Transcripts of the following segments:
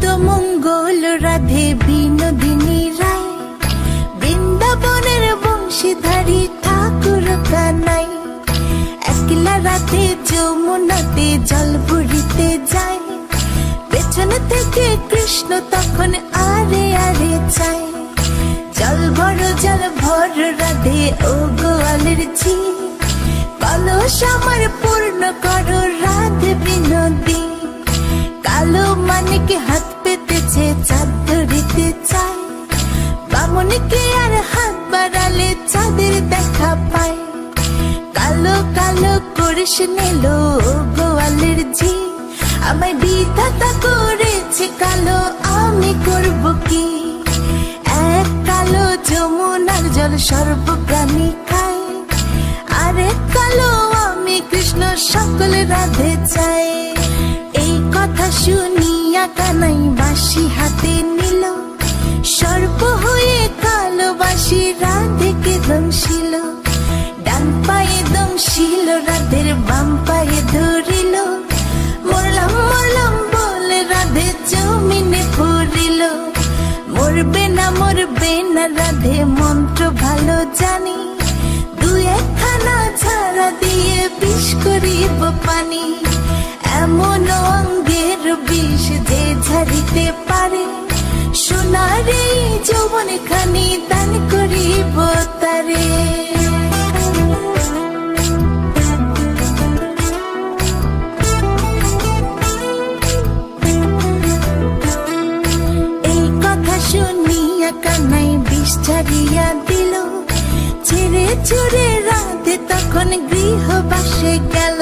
নিত্য মঙ্গল রাধে বিনোদিনী রায়, বৃন্দাবনের বংশীধারী ঠাকুর কানাই। একলা রাতে যমুনাতে জল ভরিতে যায়, পেছন থেকে কৃষ্ণ তখন আরে আরে চায়। জল ভর রাধে ও গোয়ালের ঝি, কলস আমার পূর্ণ করো রাধে বিনোদী। কালো মানিকে হাত পেতেছে চাঁদ ধরিতে চায়, বামুনিকে আর হাত বাড়ালে চাঁদের দেখা পায়। কালো কালো করিস নিল গোয়ালের ঝি, আমায় বিধাতা করেছে কালো, আমি করব কি? এক কালো যমুনার জল সর্বপ্রাণী খায়, আরেক কালো আমি কৃষ্ণ সকল রাধে চাই। এই কথা শুনিয়া কানাই বাঁশি হাতে নিল, সর্প হয়ে কালো বাঁশি রাধেকে দংশিল। ডান পায়ে দংশিল রাধের, বাম পায়ে ধরিল, মরলাম মরলাম বলে রাধে জমিনে পড়িল। মরবে না রাধে মন্ত্র ভালো জানি, দু একখানা ছাড়া দিয়ে বিষ করিব পানি। এমন অঙ্গের বিষ যে ঝাড়িতে পারে, সোনার এই যৌবন খানি দান করিব তারে। এই কথা শুনিয়া কানাই বিষ ছাড়িয়া দিল, ছেড়ে ছুড়ে রাধে তখন গৃহবাসে গেল।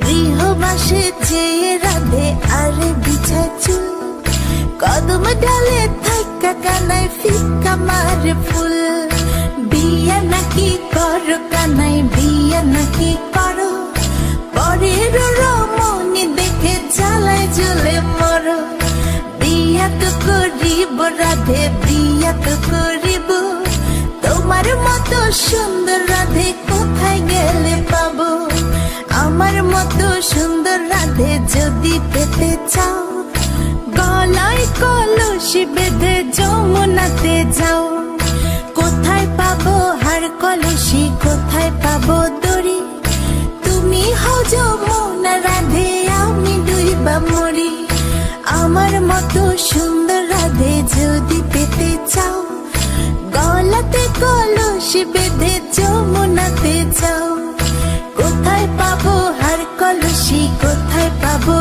গৃহবাসে যেয়ে রাধে আরে বিছায় চুল, কদম ডালে থাকা কানাই ফিকা মারে ফুল। বিয়া নাকি করো কানাই, বিয়া নাকি করো, পরের রমণী দেখে জ্বালায় জ্বলে মরো। বিয়া তো করিব রাধে, বিয়া তো করিব, তোমার মতো সুন্দর রাধে কোথায় গেলে পাবো? আমার মতো সুন্দর রাধে যদি পেতে চাও, গলায় কলসি বেঁধে যমুনাতে যাও। কোথায় পাবো হার কলসি, কোথায় পাবো দড়ি? তুমি হও যমুনা রাধে, আমি ডুইবা মরি। আমার মতো সুন্দর রাধে যদি পেতে চাও, গলাতে কলসি বেঁধে যমুনাতে যাও। কোথায় পাবো হার কলসি, কোথায় পাবো